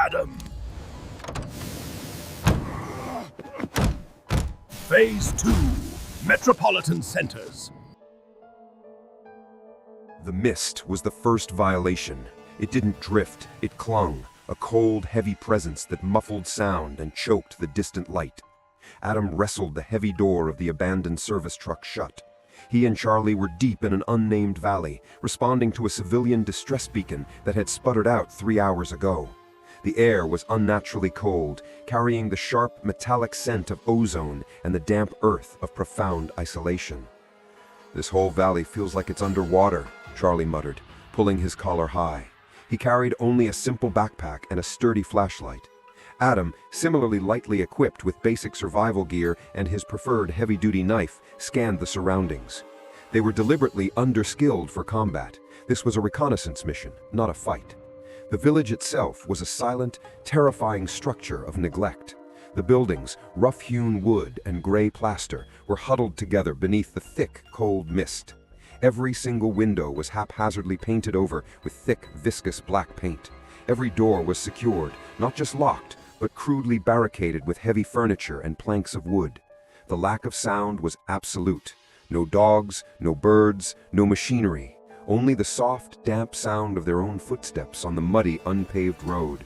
Adam. Phase 2, Metropolitan Centers. The mist was the first violation. It didn't drift, it clung, a cold, heavy presence that muffled sound and choked the distant light. Adam wrestled the heavy door of the abandoned service truck shut. He and Charlie were deep in an unnamed valley, responding to a civilian distress beacon that had sputtered out 3 hours ago. The air was unnaturally cold, carrying the sharp, metallic scent of ozone and the damp earth of profound isolation. "This whole valley feels like it's underwater," Charlie muttered, pulling his collar high. He carried only a simple backpack and a sturdy flashlight. Adam, similarly lightly equipped with basic survival gear and his preferred heavy-duty knife, scanned the surroundings. They were deliberately underskilled for combat. This was a reconnaissance mission, not a fight. The village itself was a silent, terrifying structure of neglect. The buildings, rough-hewn wood and gray plaster, were huddled together beneath the thick, cold mist. Every single window was haphazardly painted over with thick, viscous black paint. Every door was secured, not just locked, but crudely barricaded with heavy furniture and planks of wood. The lack of sound was absolute. No dogs, no birds, no machinery. Only the soft, damp sound of their own footsteps on the muddy, unpaved road.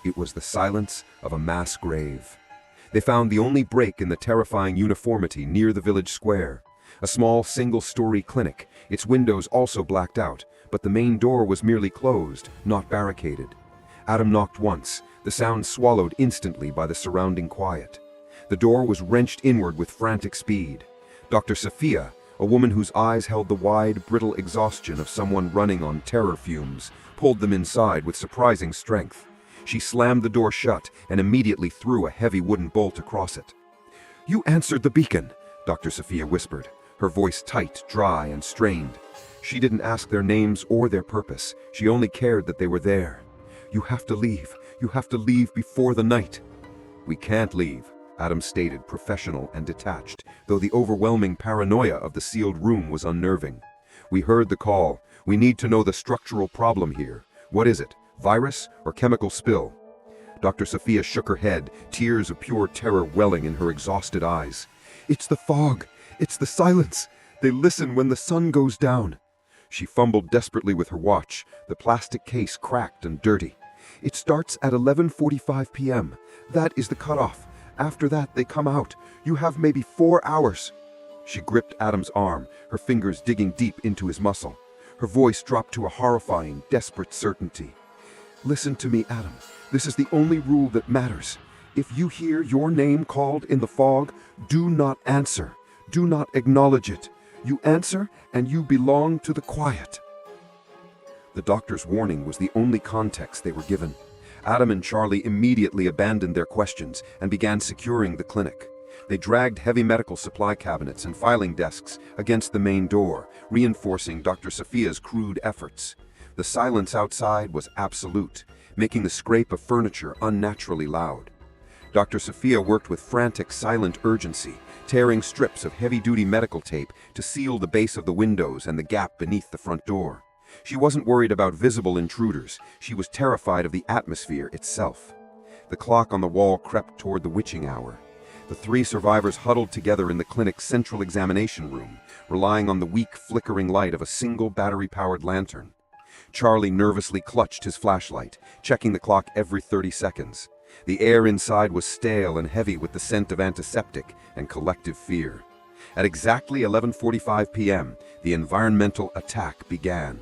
It was the silence of a mass grave. They found the only break in the terrifying uniformity near the village square. A small, single-story clinic, its windows also blacked out, but the main door was merely closed, not barricaded. Adam knocked once, the sound swallowed instantly by the surrounding quiet. The door was wrenched inward with frantic speed. Dr. Sophia, a woman whose eyes held the wide, brittle exhaustion of someone running on terror fumes, pulled them inside with surprising strength. She slammed the door shut and immediately threw a heavy wooden bolt across it. "You answered the beacon," Dr. Sophia whispered, her voice tight, dry, and strained. She didn't ask their names or their purpose. She only cared that they were there. "You have to leave. You have to leave before the night." "We can't leave," Adam stated, professional and detached, though the overwhelming paranoia of the sealed room was unnerving. "We heard the call. We need to know the structural problem here. What is it? Virus or chemical spill?" Dr. Sophia shook her head, tears of pure terror welling in her exhausted eyes. "It's the fog. It's the silence. They listen when the sun goes down." She fumbled desperately with her watch, the plastic case cracked and dirty. "It starts at 11:45 p.m. That is the cutoff. After that, they come out. You have maybe 4 hours." She gripped Adam's arm, her fingers digging deep into his muscle. Her voice dropped to a horrifying, desperate certainty. "Listen to me, Adam. This is the only rule that matters. If you hear your name called in the fog, do not answer. Do not acknowledge it. You answer, and you belong to the quiet." The doctor's warning was the only context they were given. Adam and Charlie immediately abandoned their questions and began securing the clinic. They dragged heavy medical supply cabinets and filing desks against the main door, reinforcing Dr. Sophia's crude efforts. The silence outside was absolute, making the scrape of furniture unnaturally loud. Dr. Sophia worked with frantic, silent urgency, tearing strips of heavy-duty medical tape to seal the base of the windows and the gap beneath the front door. She wasn't worried about visible intruders. She was terrified of the atmosphere itself. The clock on the wall crept toward the witching hour. The 3 survivors huddled together in the clinic's central examination room, relying on the weak, flickering light of a single battery-powered lantern. Charlie nervously clutched his flashlight, checking the clock every 30 seconds. The air inside was stale and heavy with the scent of antiseptic and collective fear. At exactly 11:45 p.m., the environmental attack began.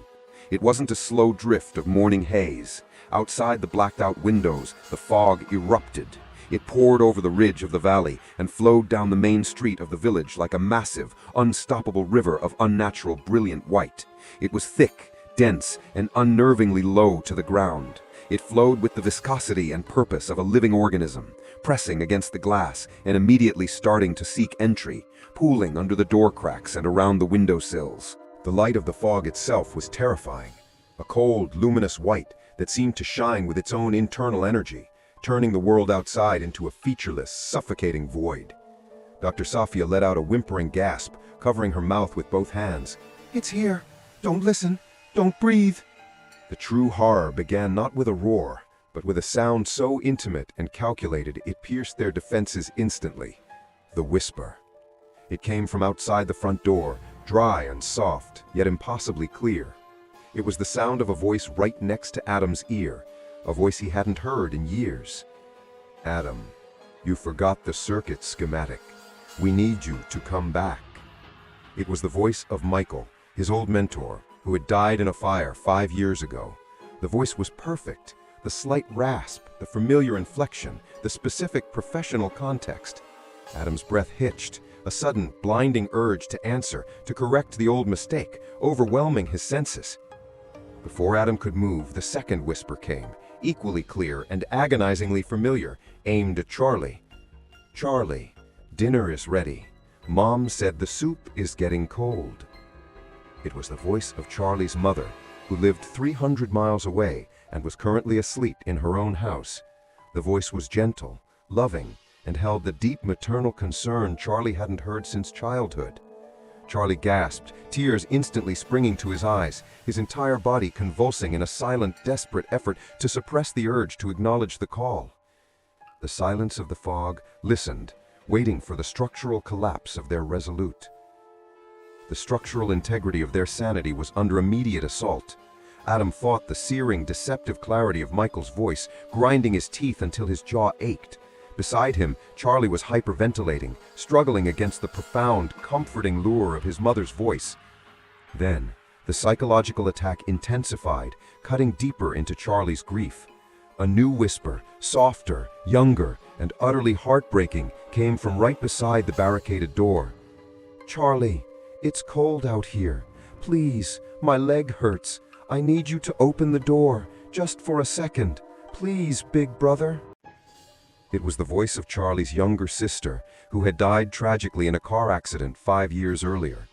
It wasn't a slow drift of morning haze. Outside the blacked-out windows, the fog erupted. It poured over the ridge of the valley and flowed down the main street of the village like a massive, unstoppable river of unnatural, brilliant white. It was thick, dense, and unnervingly low to the ground. It flowed with the viscosity and purpose of a living organism, pressing against the glass and immediately starting to seek entry, pooling under the door cracks and around the windowsills. The light of the fog itself was terrifying, a cold, luminous white that seemed to shine with its own internal energy, turning the world outside into a featureless, suffocating void. Dr. Sophia let out a whimpering gasp, covering her mouth with both hands. "It's here! Don't listen! Don't breathe!" The true horror began not with a roar, but with a sound so intimate and calculated it pierced their defenses instantly. The whisper. It came from outside the front door, dry and soft, yet impossibly clear. It was the sound of a voice right next to Adam's ear, a voice he hadn't heard in years. "Adam, you forgot the circuit schematic. We need you to come back." It was the voice of Michael, his old mentor, who had died in a fire 5 years ago. The voice was perfect, the slight rasp, the familiar inflection, the specific professional context. Adam's breath hitched, a sudden, blinding urge to answer, to correct the old mistake, overwhelming his senses. Before Adam could move, the second whisper came, equally clear and agonizingly familiar, aimed at Charlie. "Charlie, dinner is ready. Mom said the soup is getting cold." It was the voice of Charlie's mother, who lived 300 miles away and was currently asleep in her own house. The voice was gentle, loving, and held the deep maternal concern Charlie hadn't heard since childhood. Charlie gasped, tears instantly springing to his eyes, his entire body convulsing in a silent, desperate effort to suppress the urge to acknowledge the call. The silence of the fog listened, waiting for the structural collapse of their resolute. The structural integrity of their sanity was under immediate assault. Adam fought the searing, deceptive clarity of Michael's voice, grinding his teeth until his jaw ached. Beside him, Charlie was hyperventilating, struggling against the profound, comforting lure of his mother's voice. Then, the psychological attack intensified, cutting deeper into Charlie's grief. A new whisper, softer, younger, and utterly heartbreaking, came from right beside the barricaded door. "Charlie, it's cold out here. Please, my leg hurts. I need you to open the door, just for a second. Please, big brother." It was the voice of Charlie's younger sister, who had died tragically in a car accident 5 years earlier.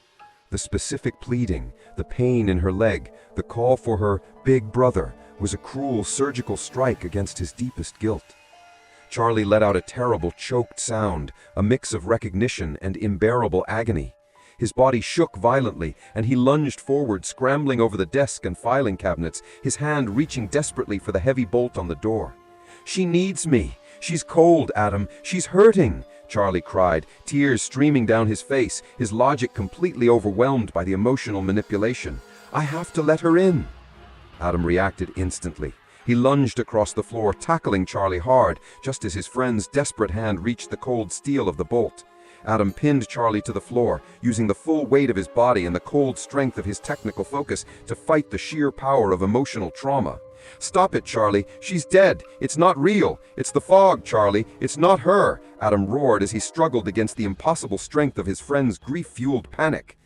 The specific pleading, the pain in her leg, the call for her big brother, was a cruel surgical strike against his deepest guilt. Charlie let out a terrible choked sound, a mix of recognition and unbearable agony. His body shook violently, and he lunged forward, scrambling over the desk and filing cabinets, his hand reaching desperately for the heavy bolt on the door. "She needs me. She's cold, Adam. She's hurting," Charlie cried, tears streaming down his face, his logic completely overwhelmed by the emotional manipulation. "I have to let her in." Adam reacted instantly. He lunged across the floor, tackling Charlie hard, just as his friend's desperate hand reached the cold steel of the bolt. Adam pinned Charlie to the floor, using the full weight of his body and the cold strength of his technical focus to fight the sheer power of emotional trauma. "Stop it, Charlie. She's dead. It's not real. It's the fog, Charlie. It's not her," Adam roared as he struggled against the impossible strength of his friend's grief-fueled panic.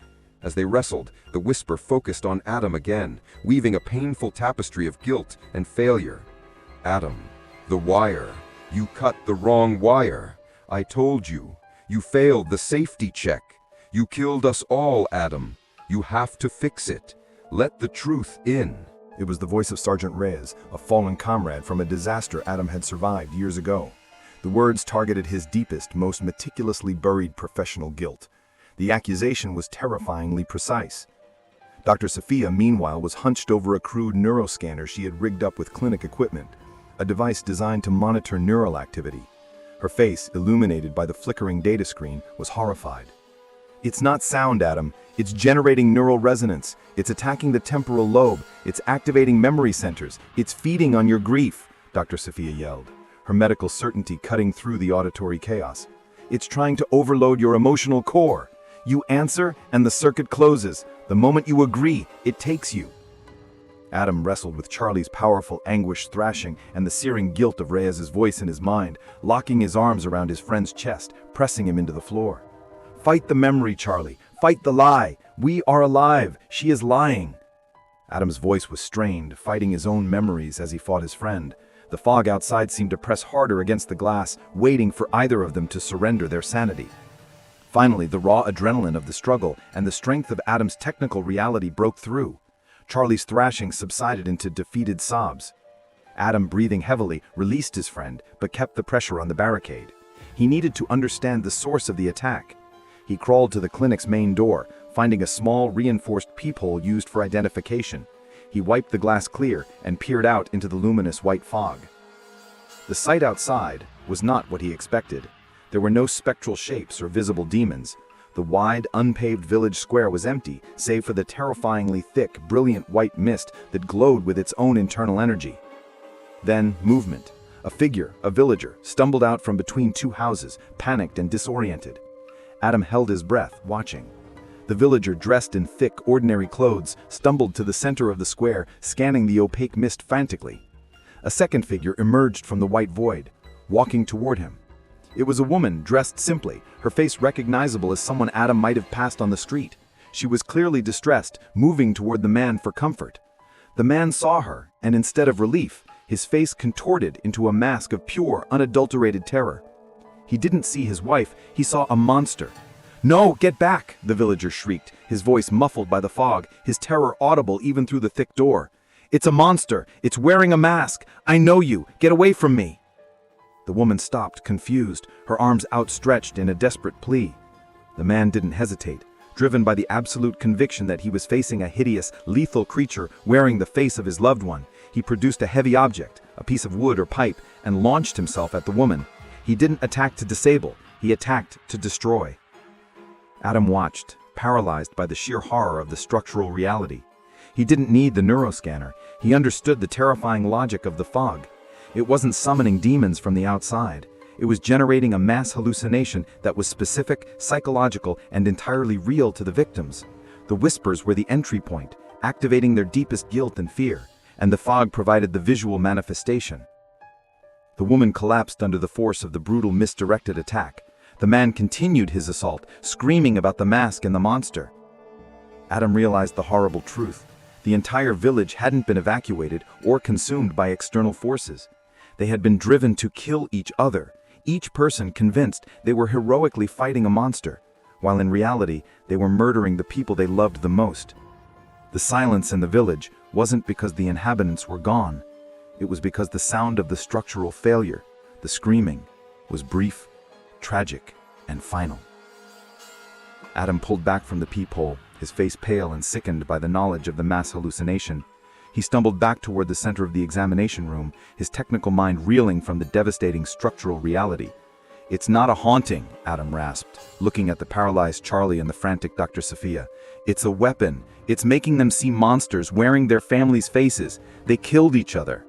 As they wrestled, the whisper focused on Adam again, weaving a painful tapestry of guilt and failure. "Adam, the wire. You cut the wrong wire. I told you. You failed the safety check. You killed us all, Adam. You have to fix it. Let the truth in." It was the voice of Sergeant Reyes, a fallen comrade from a disaster Adam had survived years ago. The words targeted his deepest, most meticulously buried professional guilt. The accusation was terrifyingly precise. Dr. Sophia, meanwhile, was hunched over a crude neuroscanner she had rigged up with clinic equipment, a device designed to monitor neural activity. Her face, illuminated by the flickering data screen, was horrified. "It's not sound, Adam. It's generating neural resonance. It's attacking the temporal lobe. It's activating memory centers. It's feeding on your grief," Dr. Sophia yelled, her medical certainty cutting through the auditory chaos. "It's trying to overload your emotional core. You answer, and the circuit closes. The moment you agree, it takes you." Adam wrestled with Charlie's powerful, anguished thrashing and the searing guilt of Reyes's voice in his mind, locking his arms around his friend's chest, pressing him into the floor. "Fight the memory, Charlie. Fight the lie. We are alive. She is lying." Adam's voice was strained, fighting his own memories as he fought his friend. The fog outside seemed to press harder against the glass, waiting for either of them to surrender their sanity. Finally, the raw adrenaline of the struggle and the strength of Adam's technical reality broke through. Charlie's thrashing subsided into defeated sobs. Adam, breathing heavily, released his friend, but kept the pressure on the barricade. He needed to understand the source of the attack. He crawled to the clinic's main door, finding a small, reinforced peephole used for identification. He wiped the glass clear and peered out into the luminous white fog. The sight outside was not what he expected. There were no spectral shapes or visible demons. The wide, unpaved village square was empty, save for the terrifyingly thick, brilliant white mist that glowed with its own internal energy. Then, movement. A figure, a villager, stumbled out from between two houses, panicked and disoriented. Adam held his breath, watching. The villager, dressed in thick, ordinary clothes, stumbled to the center of the square, scanning the opaque mist frantically. A second figure emerged from the white void, walking toward him. It was a woman, dressed simply, her face recognizable as someone Adam might have passed on the street. She was clearly distressed, moving toward the man for comfort. The man saw her, and instead of relief, his face contorted into a mask of pure, unadulterated terror. He didn't see his wife, he saw a monster. "No, get back!" the villager shrieked, his voice muffled by the fog, his terror audible even through the thick door. "It's a monster! It's wearing a mask! I know you! Get away from me!" The woman stopped, confused, her arms outstretched in a desperate plea. The man didn't hesitate, driven by the absolute conviction that he was facing a hideous, lethal creature wearing the face of his loved one. He produced a heavy object, a piece of wood or pipe, and launched himself at the woman. He didn't attack to disable, he attacked to destroy. Adam watched, paralyzed by the sheer horror of the structural reality. He didn't need the neuroscanner, he understood the terrifying logic of the fog. It wasn't summoning demons from the outside. It was generating a mass hallucination that was specific, psychological, and entirely real to the victims. The whispers were the entry point, activating their deepest guilt and fear, and the fog provided the visual manifestation. The woman collapsed under the force of the brutal, misdirected attack. The man continued his assault, screaming about the mask and the monster. Adam realized the horrible truth. The entire village hadn't been evacuated or consumed by external forces. They had been driven to kill each other, each person convinced they were heroically fighting a monster, while in reality they were murdering the people they loved the most. The silence in the village wasn't because the inhabitants were gone. It was because the sound of the structural failure, the screaming, was brief, tragic, and final. Adam pulled back from the peephole, his face pale and sickened by the knowledge of the mass hallucination. He stumbled back toward the center of the examination room, his technical mind reeling from the devastating structural reality. "It's not a haunting," Adam rasped, looking at the paralyzed Charlie and the frantic Dr. Sophia. "It's a weapon. It's making them see monsters wearing their families' faces. They killed each other."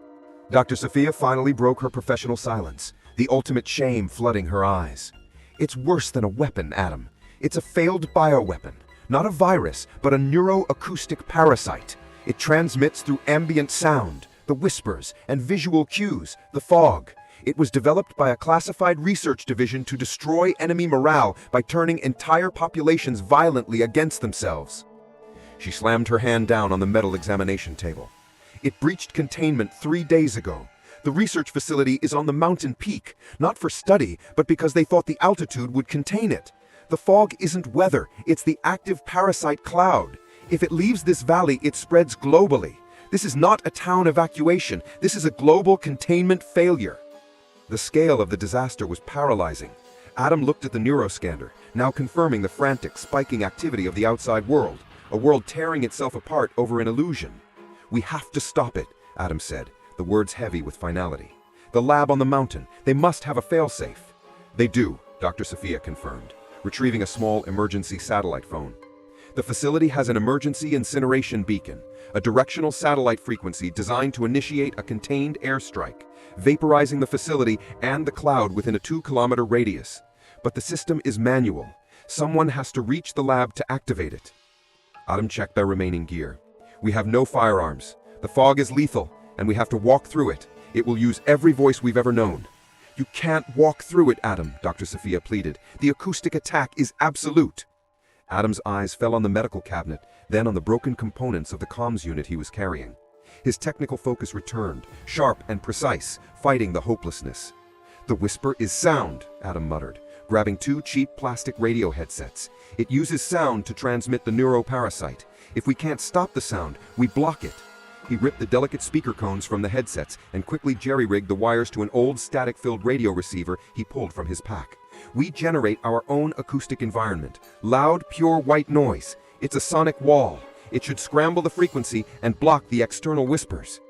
Dr. Sophia finally broke her professional silence, the ultimate shame flooding her eyes. "It's worse than a weapon, Adam. It's a failed bioweapon. Not a virus, but a neuroacoustic parasite. It transmits through ambient sound, the whispers, and visual cues, the fog. It was developed by a classified research division to destroy enemy morale by turning entire populations violently against themselves." She slammed her hand down on the metal examination table. "It breached containment 3 days ago. The research facility is on the mountain peak, not for study, but because they thought the altitude would contain it. The fog isn't weather, it's the active parasite cloud. If it leaves this valley, it spreads globally. This is not a town evacuation, this is a global containment failure." The scale of the disaster was paralyzing. Adam looked at the neuroscanner, now confirming the frantic, spiking activity of the outside world, a world tearing itself apart over an illusion. "We have to stop it," Adam said, the words heavy with finality. "The lab on the mountain, they must have a failsafe." "They do," Dr. Sophia confirmed, retrieving a small emergency satellite phone. "The facility has an emergency incineration beacon, a directional satellite frequency designed to initiate a contained airstrike, vaporizing the facility and the cloud within a 2-kilometer radius. But the system is manual. Someone has to reach the lab to activate it." Adam checked their remaining gear. "We have no firearms. The fog is lethal, and we have to walk through it. It will use every voice we've ever known." "You can't walk through it, Adam," Dr. Sophia pleaded. "The acoustic attack is absolute." Adam's eyes fell on the medical cabinet, then on the broken components of the comms unit he was carrying. His technical focus returned, sharp and precise, fighting the hopelessness. "The whisper is sound," Adam muttered, grabbing 2 cheap plastic radio headsets. "It uses sound to transmit the neuro-parasite. If we can't stop the sound, we block it." He ripped the delicate speaker cones from the headsets and quickly jerry-rigged the wires to an old static-filled radio receiver he pulled from his pack. "We generate our own acoustic environment. Loud, pure white noise. It's a sonic wall. It should scramble the frequency and block the external whispers."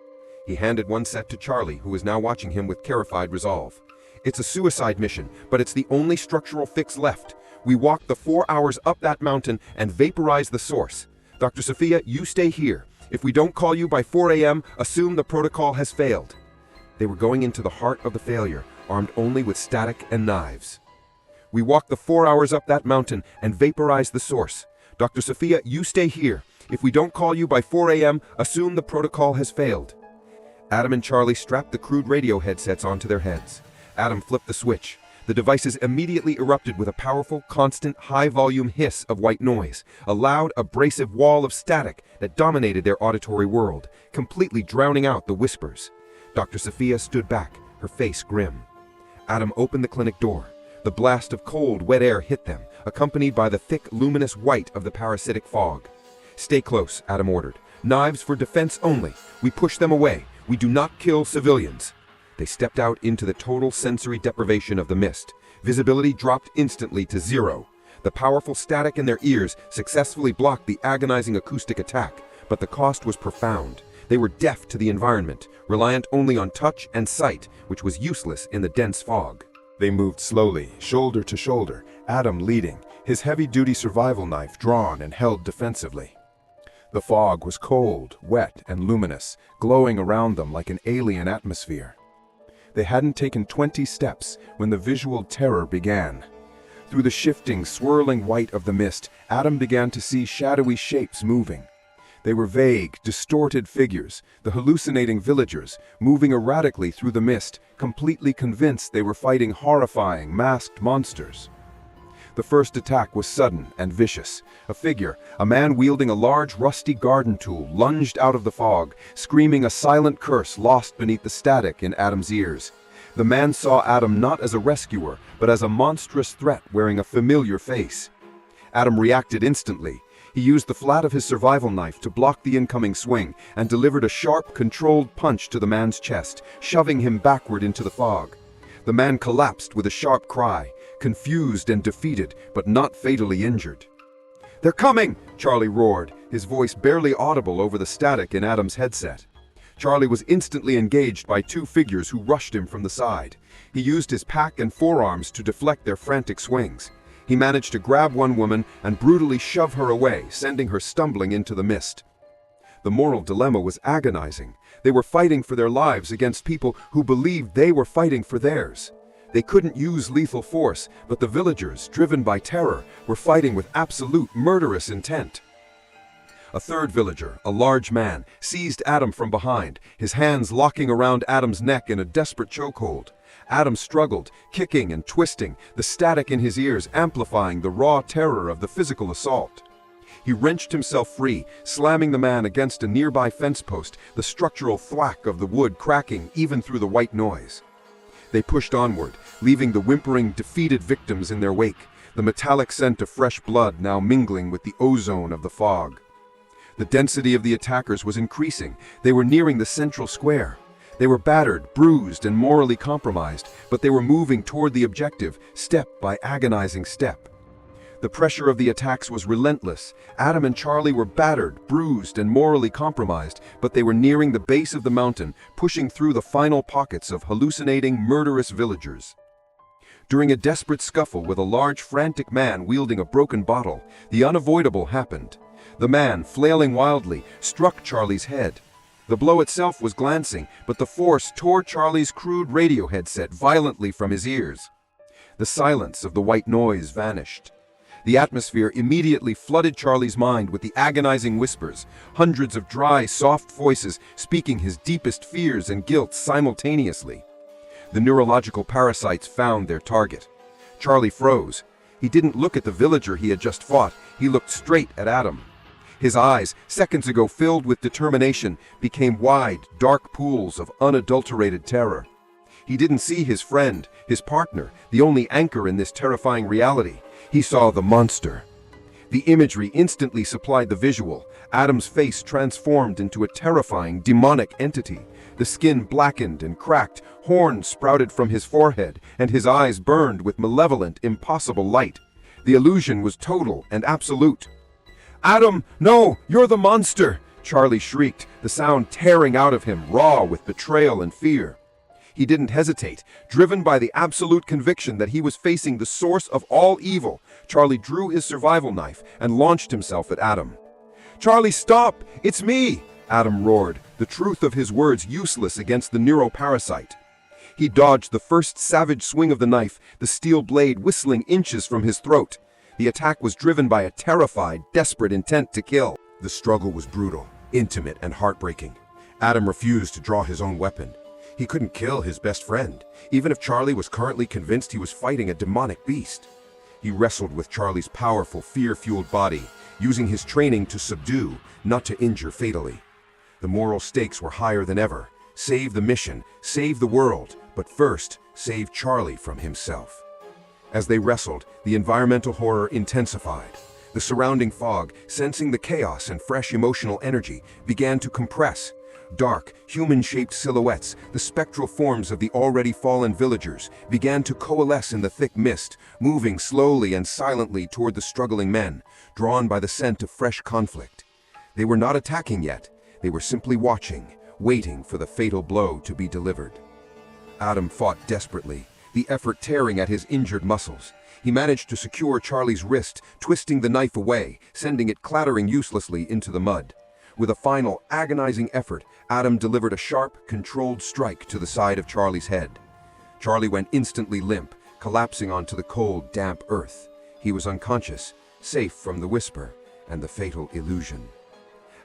He handed one set to Charlie, who was now watching him with terrified resolve. "It's a suicide mission, but it's the only structural fix left. We walk the 4 hours up that mountain and vaporize the source. Dr. Sophia, you stay here. If we don't call you by 4 a.m., assume the protocol has failed." They were going into the heart of the failure, armed only with static and knives. "We walk the 4 hours up that mountain and vaporize the source. Dr. Sophia, you stay here. If we don't call you by 4 a.m., assume the protocol has failed." Adam and Charlie strapped the crude radio headsets onto their heads. Adam flipped the switch. The devices immediately erupted with a powerful, constant, high-volume hiss of white noise, a loud, abrasive wall of static that dominated their auditory world, completely drowning out the whispers. Dr. Sophia stood back, her face grim. Adam opened the clinic door. The blast of cold, wet air hit them, accompanied by the thick, luminous white of the parasitic fog. "Stay close," Adam ordered. "Knives for defense only. We push them away. We do not kill civilians." They stepped out into the total sensory deprivation of the mist. Visibility dropped instantly to 0. The powerful static in their ears successfully blocked the agonizing acoustic attack, but the cost was profound. They were deaf to the environment, reliant only on touch and sight, which was useless in the dense fog. They moved slowly, shoulder to shoulder, Adam leading, his heavy-duty survival knife drawn and held defensively. The fog was cold, wet, and luminous, glowing around them like an alien atmosphere. They hadn't taken 20 steps when the visual terror began. Through the shifting, swirling white of the mist, Adam began to see shadowy shapes moving. They were vague, distorted figures, the hallucinating villagers, moving erratically through the mist, completely convinced they were fighting horrifying, masked monsters. The first attack was sudden and vicious. A figure, a man wielding a large rusty garden tool, lunged out of the fog, screaming a silent curse lost beneath the static in Adam's ears. The man saw Adam not as a rescuer, but as a monstrous threat wearing a familiar face. Adam reacted instantly. He used the flat of his survival knife to block the incoming swing and delivered a sharp, controlled punch to the man's chest, shoving him backward into the fog. The man collapsed with a sharp cry, confused and defeated, but not fatally injured. "They're coming!" Charlie roared, his voice barely audible over the static in Adam's headset. Charlie was instantly engaged by two figures who rushed him from the side. He used his pack and forearms to deflect their frantic swings. He managed to grab one woman and brutally shove her away, sending her stumbling into the mist. The moral dilemma was agonizing. They were fighting for their lives against people who believed they were fighting for theirs. They couldn't use lethal force, but the villagers, driven by terror, were fighting with absolute murderous intent. A third villager, a large man, seized Adam from behind, his hands locking around Adam's neck in a desperate chokehold. Adam struggled, kicking and twisting, the static in his ears amplifying the raw terror of the physical assault. He wrenched himself free, slamming the man against a nearby fence post, the structural thwack of the wood cracking even through the white noise. They pushed onward, leaving the whimpering, defeated victims in their wake, the metallic scent of fresh blood now mingling with the ozone of the fog. The density of the attackers was increasing. They were nearing the central square. They were battered, bruised, and morally compromised, but they were moving toward the objective, step by agonizing step. The pressure of the attacks was relentless. Adam and Charlie were battered, bruised, and morally compromised, but they were nearing the base of the mountain, pushing through the final pockets of hallucinating, murderous villagers. During a desperate scuffle with a large, frantic man wielding a broken bottle, the unavoidable happened. The man, flailing wildly, struck Charlie's head. The blow itself was glancing, but the force tore Charlie's crude radio headset violently from his ears. The silence of the white noise vanished. The atmosphere immediately flooded Charlie's mind with the agonizing whispers, hundreds of dry, soft voices speaking his deepest fears and guilt simultaneously. The neurological parasites found their target. Charlie froze. He didn't look at the villager he had just fought. He looked straight at Adam. His eyes, seconds ago filled with determination, became wide, dark pools of unadulterated terror. He didn't see his friend, his partner, the only anchor in this terrifying reality. He saw the monster. The imagery instantly supplied the visual. Adam's face transformed into a terrifying, demonic entity. The skin blackened and cracked, horns sprouted from his forehead, and his eyes burned with malevolent, impossible light. The illusion was total and absolute. "Adam, no! You're the monster!" Charlie shrieked, the sound tearing out of him, raw with betrayal and fear. He didn't hesitate. Driven by the absolute conviction that he was facing the source of all evil, Charlie drew his survival knife and launched himself at Adam. "Charlie, stop! It's me!" Adam roared, the truth of his words useless against the Neuro-Parasite. He dodged the first savage swing of the knife, the steel blade whistling inches from his throat. The attack was driven by a terrified, desperate intent to kill. The struggle was brutal, intimate, and heartbreaking. Adam refused to draw his own weapon. He couldn't kill his best friend, even if Charlie was currently convinced he was fighting a demonic beast. He wrestled with Charlie's powerful, fear-fueled body, using his training to subdue, not to injure fatally. The moral stakes were higher than ever. Save the mission, save the world, but first, save Charlie from himself. As they wrestled, the environmental horror intensified. The surrounding fog, sensing the chaos and fresh emotional energy, began to compress. Dark, human-shaped silhouettes, the spectral forms of the already fallen villagers, began to coalesce in the thick mist, moving slowly and silently toward the struggling men, drawn by the scent of fresh conflict. They were not attacking yet. They were simply watching, waiting for the fatal blow to be delivered. Adam fought desperately, the effort tearing at his injured muscles. He managed to secure Charlie's wrist, twisting the knife away, sending it clattering uselessly into the mud. With a final, agonizing effort, Adam delivered a sharp, controlled strike to the side of Charlie's head. Charlie went instantly limp, collapsing onto the cold, damp earth. He was unconscious, safe from the whisper and the fatal illusion.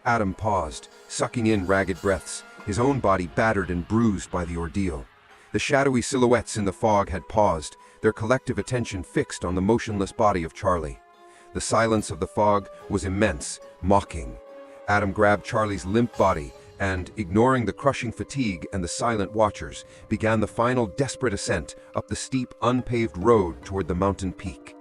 Adam paused, sucking in ragged breaths, his own body battered and bruised by the ordeal. The shadowy silhouettes in the fog had paused, their collective attention fixed on the motionless body of Charlie. The silence of the fog was immense, mocking. Adam grabbed Charlie's limp body and, ignoring the crushing fatigue and the silent watchers, began the final desperate ascent up the steep, unpaved road toward the mountain peak.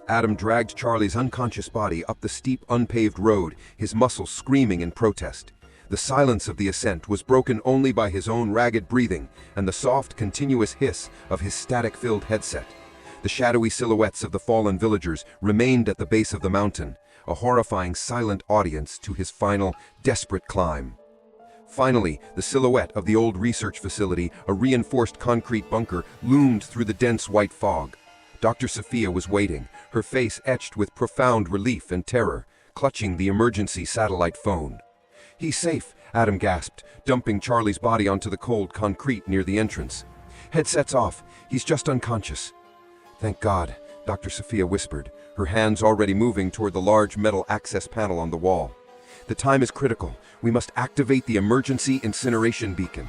Adam dragged Charlie's unconscious body up the steep, unpaved road, his muscles screaming in protest. The silence of the ascent was broken only by his own ragged breathing and the soft, continuous hiss of his static-filled headset. The shadowy silhouettes of the fallen villagers remained at the base of the mountain, a horrifying silent audience to his final, desperate climb. Finally, the silhouette of the old research facility, a reinforced concrete bunker, loomed through the dense white fog. Dr. Sophia was waiting, her face etched with profound relief and terror, clutching the emergency satellite phone. "He's safe," Adam gasped, dumping Charlie's body onto the cold concrete near the entrance. "Headset's off. He's just unconscious." "Thank God," Dr. Sophia whispered, her hands already moving toward the large metal access panel on the wall. "The time is critical. We must activate the emergency incineration beacon."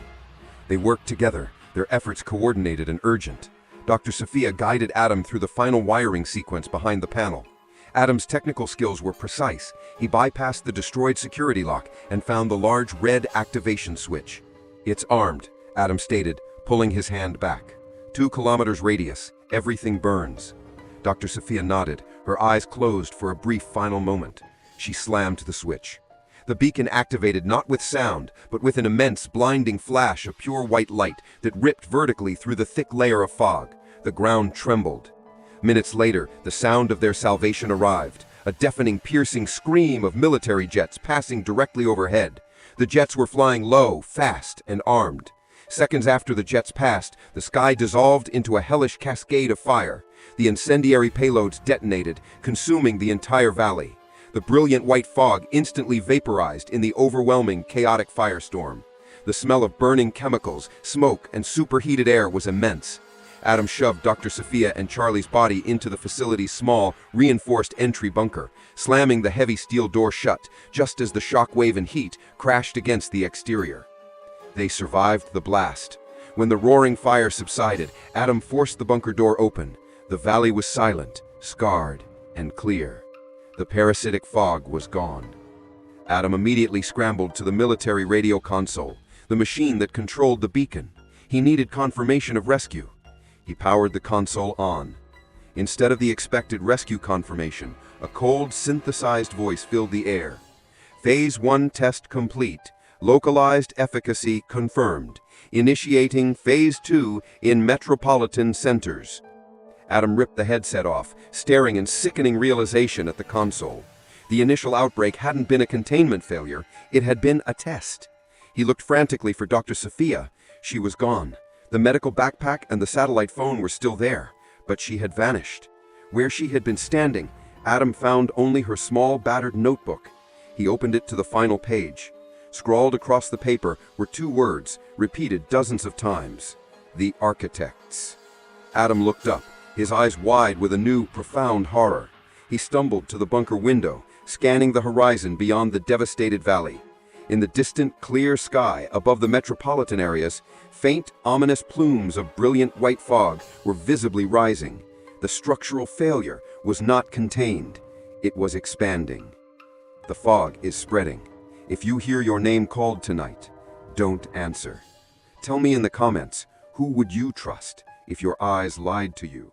They worked together, their efforts coordinated and urgent. Dr. Sophia guided Adam through the final wiring sequence behind the panel. Adam's technical skills were precise. He bypassed the destroyed security lock and found the large red activation switch. "It's armed," Adam stated, pulling his hand back. 2 kilometers radius. Everything burns." Dr. Sophia nodded, her eyes closed for a brief final moment. She slammed the switch. The beacon activated not with sound, but with an immense, blinding flash of pure white light that ripped vertically through the thick layer of fog. The ground trembled. Minutes later, the sound of their salvation arrived, a deafening, piercing scream of military jets passing directly overhead. The jets were flying low, fast, and armed. Seconds after the jets passed, the sky dissolved into a hellish cascade of fire. The incendiary payloads detonated, consuming the entire valley. The brilliant white fog instantly vaporized in the overwhelming, chaotic firestorm. The smell of burning chemicals, smoke, and superheated air was immense. Adam shoved Dr. Sophia and Charlie's body into the facility's small, reinforced entry bunker, slamming the heavy steel door shut, just as the shockwave and heat crashed against the exterior. They survived the blast. When the roaring fire subsided, Adam forced the bunker door open. The valley was silent, scarred, and clear. The parasitic fog was gone. Adam immediately scrambled to the military radio console, the machine that controlled the beacon. He needed confirmation of rescue. He powered the console on. Instead of the expected rescue confirmation, a cold, synthesized voice filled the air. "Phase 1 test complete. Localized efficacy confirmed. Initiating Phase 2 in metropolitan centers." Adam ripped the headset off, staring in sickening realization at the console. The initial outbreak hadn't been a containment failure, it had been a test. He looked frantically for Dr. Sophia. She was gone. The medical backpack and the satellite phone were still there, but she had vanished. Where she had been standing, Adam found only her small, battered notebook. He opened it to the final page. Scrawled across the paper were 2 words, repeated dozens of times: the architects. Adam looked up, his eyes wide with a new, profound horror. He stumbled to the bunker window, scanning the horizon beyond the devastated valley. In the distant, clear sky above the metropolitan areas, faint, ominous plumes of brilliant white fog were visibly rising. The structural failure was not contained. It was expanding. The fog is spreading. If you hear your name called tonight, don't answer. Tell me in the comments, who would you trust if your eyes lied to you?